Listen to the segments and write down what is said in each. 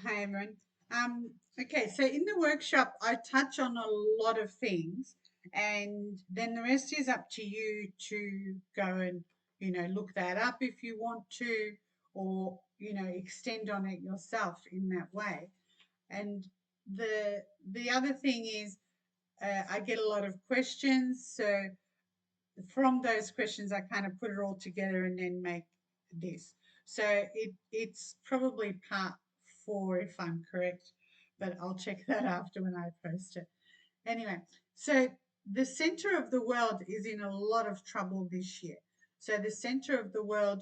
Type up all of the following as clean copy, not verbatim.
Hi, everyone. Okay, so in the workshop, I touch on a lot of things, and then the rest is up to you to go and, look that up if you want to, or, extend on it yourself in that way. And the other thing is, I get a lot of questions, so from those questions, I kind of put it all together and then make this. So it's probably part 4 if I'm correct, but I'll check that after when I post it. Anyway, so the center of the world is in a lot of trouble this year. So the center of the world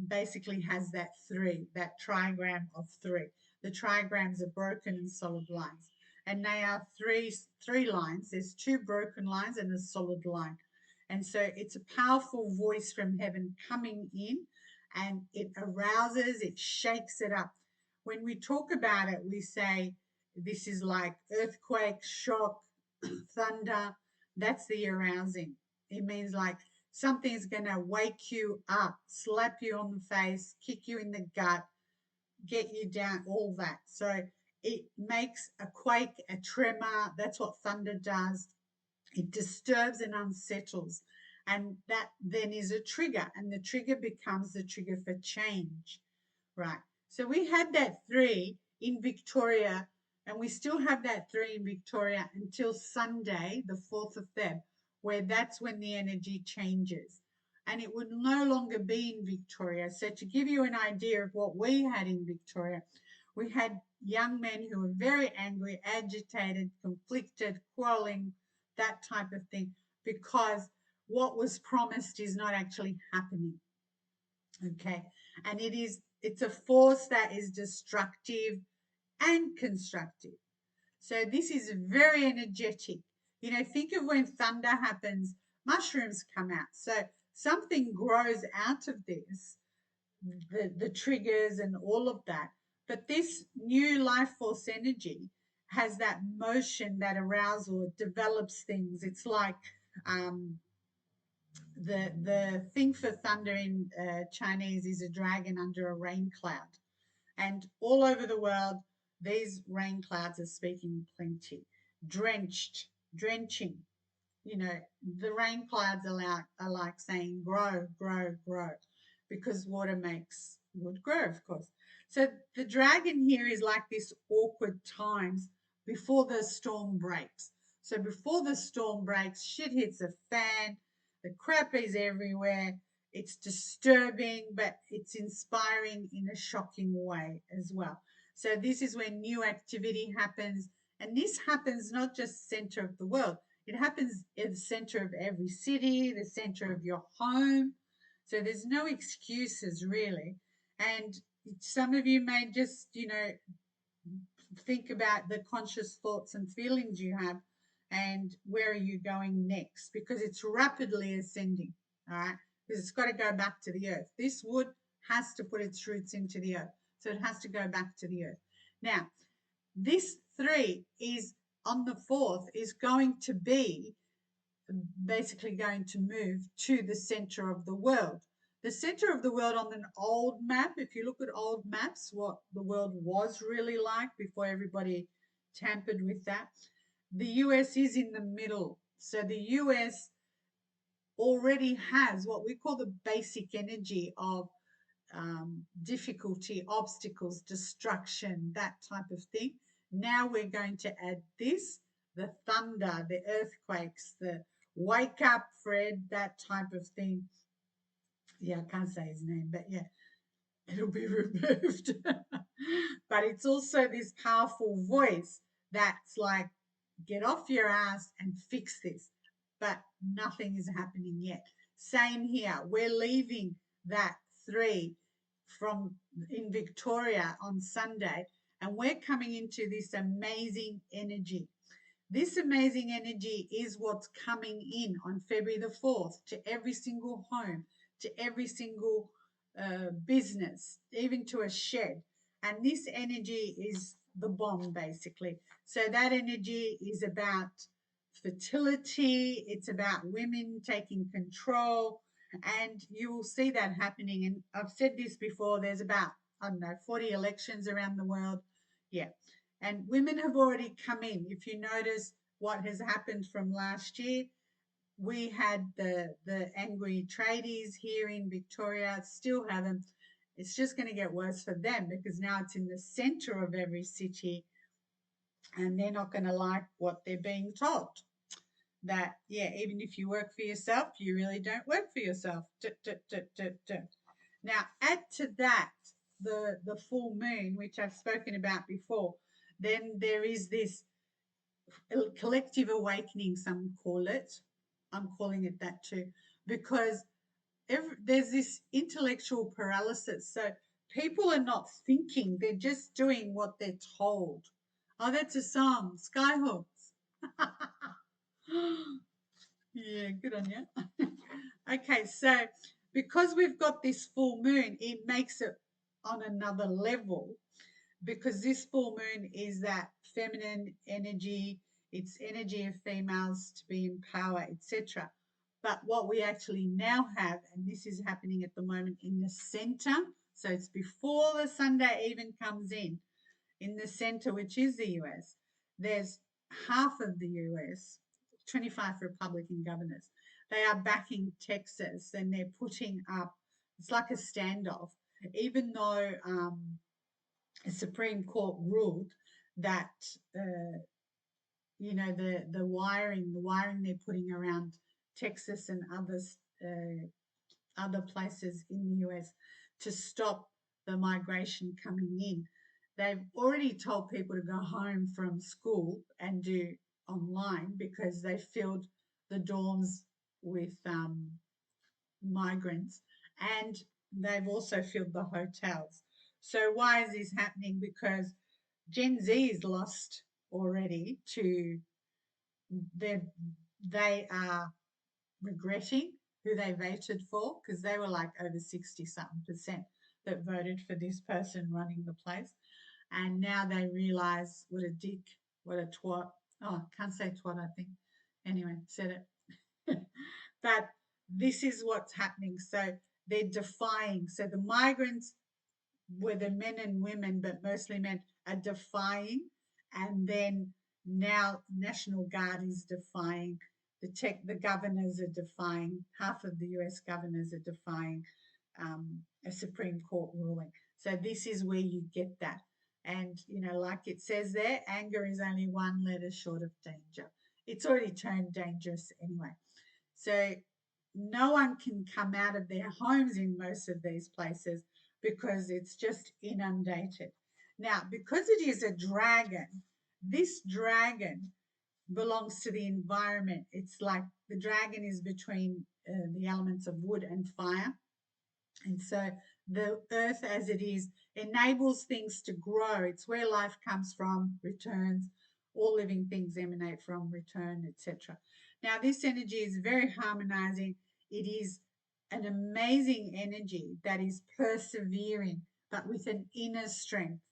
basically has that 3, that trigram of 3. The trigrams are broken and solid lines. And they are three lines. There's 2 broken lines and a solid line. And so it's a powerful voice from heaven coming in, and it arouses, it shakes it up. When we talk about it, we say this is like earthquake, shock, thunder. That's the arousing. It means like something's going to wake you up, slap you on the face, kick you in the gut, get you down, all that. So it makes a quake, a tremor. That's what thunder does. It disturbs and unsettles. And that then is a trigger, and the trigger becomes the trigger for change, right? So we had that 3 in Victoria, and we still have that 3 in Victoria until Sunday, the 4th of Feb, where that's when the energy changes. And it would no longer be in Victoria. So to give you an idea of what we had in Victoria, we had young men who were very angry, agitated, conflicted, quarreling, that type of thing, because what was promised is not actually happening. Okay. And it's a force that is destructive and constructive. So this is very energetic. Think of when thunder happens, mushrooms come out. So something grows out of this, the triggers and all of that. But this new life force energy has that motion, that arousal, it develops things. It's like the thing for thunder in Chinese is a dragon under a rain cloud. And all over the world, these rain clouds are speaking plenty. Drenched, drenching. The rain clouds are like saying grow, grow, grow, because water makes wood grow, of course. So the dragon here is like this awkward times before the storm breaks. So before the storm breaks, shit hits a fan, the crap is everywhere. It's disturbing, but it's inspiring in a shocking way as well. So this is when new activity happens. And this happens not just center of the world. It happens at the center of every city, the center of your home. So there's no excuses really. And some of you may just, think about the conscious thoughts and feelings you have and where are you going next, because it's rapidly ascending, all right? Because it's got to go back to the earth. This wood has to put its roots into the earth. So it has to go back to the earth. Now, this 3 is on the 4th is going to be basically going to move to the center of the world. The center of the world on an old map, if you look at old maps, what the world was really like before everybody tampered with that, the US is in the middle. So the US already has what we call the basic energy of difficulty, obstacles, destruction, that type of thing. Now we're going to add this, the thunder, the earthquakes, the wake up, Fred, that type of thing. Yeah, I can't say his name, but yeah, it'll be removed. But it's also this powerful voice that's like, get off your ass and fix this. But nothing is happening yet. Same here. We're leaving that 3 from in Victoria on Sunday, and we're coming into this amazing energy. This amazing energy is what's coming in on February the 4th to every single home, to every single business, even to a shed. And this energy is the bomb, basically. So that energy is about fertility, it's about women taking control, and you will see that happening. And I've said this before, there's about I don't know, 40 elections around the world. Yeah. And women have already come in. If you notice what has happened from last year, we had the angry tradies here in Victoria, still haven't. It's just going to get worse for them because now it's in the center of every city and they're not going to like what they're being told. That, yeah, even if you work for yourself, you really don't work for yourself. Now, add to that the full moon, which I've spoken about before. Then there is this collective awakening, some call it. I'm calling it that too, because there's this intellectual paralysis. So people are not thinking, they're just doing what they're told. Oh, that's a song, Skyhooks. Yeah, good on you. Okay, so because we've got this full moon, it makes it on another level because this full moon is that feminine energy, it's energy of females to be in power, etc. But what we actually now have, and this is happening at the moment in the center, so it's before the Sunday even comes in the center, which is the US, there's half of the US, 25 Republican governors. They are backing Texas and they're putting up, it's like a standoff, even though the Supreme Court ruled that, the wiring they're putting around Texas and other places in the US to stop the migration coming in. They've already told people to go home from school and do online because they filled the dorms with migrants and they've also filled the hotels. So why is this happening? Because Gen Z is lost already to they are regretting who they voted for because they were like over 60 something percent that voted for this person running the place. And now they realize what a dick, what a twat. Oh, can't say twat, I think. Anyway, said it. But this is what's happening. So they're defying. So the migrants, whether men and women, but mostly men, are defying. And then now National Guard is defying. The governors are defying. Half of the US governors are defying a Supreme Court ruling. So this is where you get that. And, like it says there, anger is only one letter short of danger. It's already turned dangerous anyway. So no one can come out of their homes in most of these places because it's just inundated. Now, because it is a dragon, this dragon belongs to the environment. It's like the dragon is between the elements of wood and fire. And so the earth as it is enables things to grow. It's where life comes from, returns. All living things emanate from, return, etc. Now, this energy is very harmonizing. It is an amazing energy that is persevering, but with an inner strength.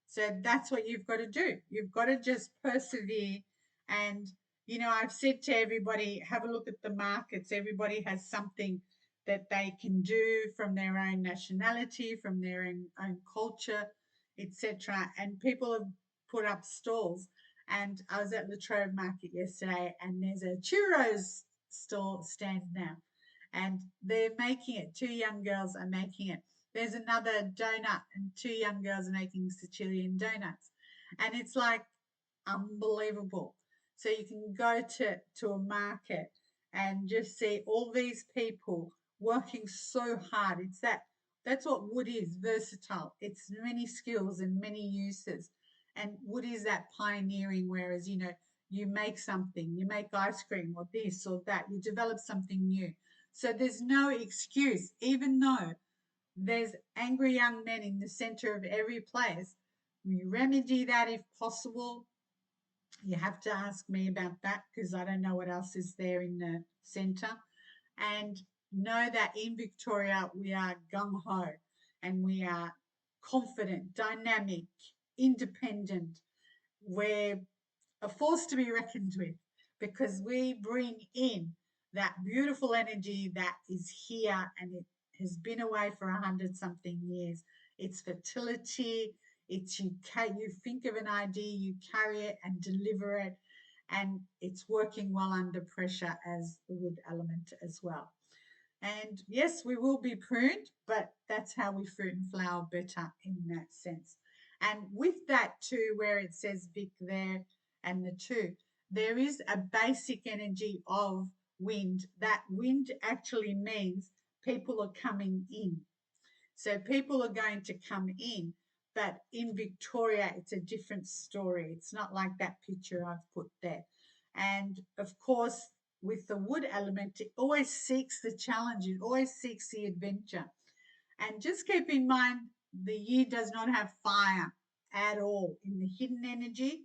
So that's what you've got to do. You've got to just persevere. And, I've said to everybody, have a look at the markets. Everybody has something that they can do from their own nationality, from their own culture, etc. And people have put up stalls. And I was at Latrobe Market yesterday, and there's a churros stall stand now, and they're making it. Two young girls are making it. There's another donut, and two young girls are making Sicilian donuts, and it's like unbelievable. So you can go to a market and just see all these people working so hard. That's what wood is, versatile. It's many skills and many uses. And wood is that pioneering, whereas, you make something, you make ice cream or this or that, you develop something new. So there's no excuse, even though there's angry young men in the center of every place. We remedy that if possible. You have to ask me about that because I don't know what else is there in the center. And know that in Victoria we are gung ho and we are confident, dynamic, independent. We're a force to be reckoned with because we bring in that beautiful energy that is here and it has been away for 100 something years. it's fertility, it's you think of an idea, you carry it and deliver it, and it's working well under pressure as the wood element as well. And yes, we will be pruned, but that's how we fruit and flower better in that sense. And with that too, where it says Vic there and the two, there is a basic energy of wind. That wind actually means people are coming in. So people are going to come in, but in Victoria, it's a different story. It's not like that picture I've put there. And of course, with the wood element, it always seeks the challenge, it always seeks the adventure. And just keep in mind, the year does not have fire at all in the hidden energy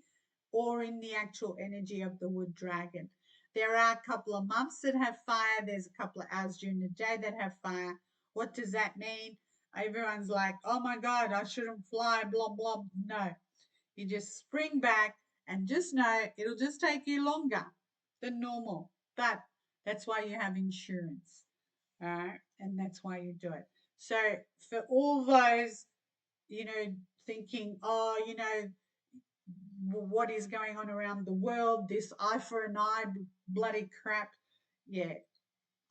or in the actual energy of the wood dragon. There are a couple of months that have fire, there's a couple of hours during the day that have fire. What does that mean? Everyone's like, oh my God, I shouldn't fly, blah, blah. No, you just spring back and just know it'll just take you longer than normal. But that's why you have insurance. All right. And that's why you do it. So for all those, thinking, oh, what is going on around the world, this eye for an eye bloody crap. Yeah.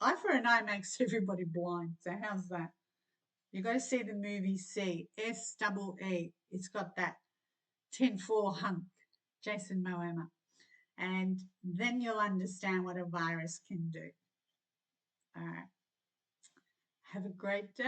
Eye for an eye makes everybody blind. So how's that? You got to see the movie See, SEE. It's got that 10-4 hunk, Jason Momoa. And then you'll understand what a virus can do. All right. Have a great day.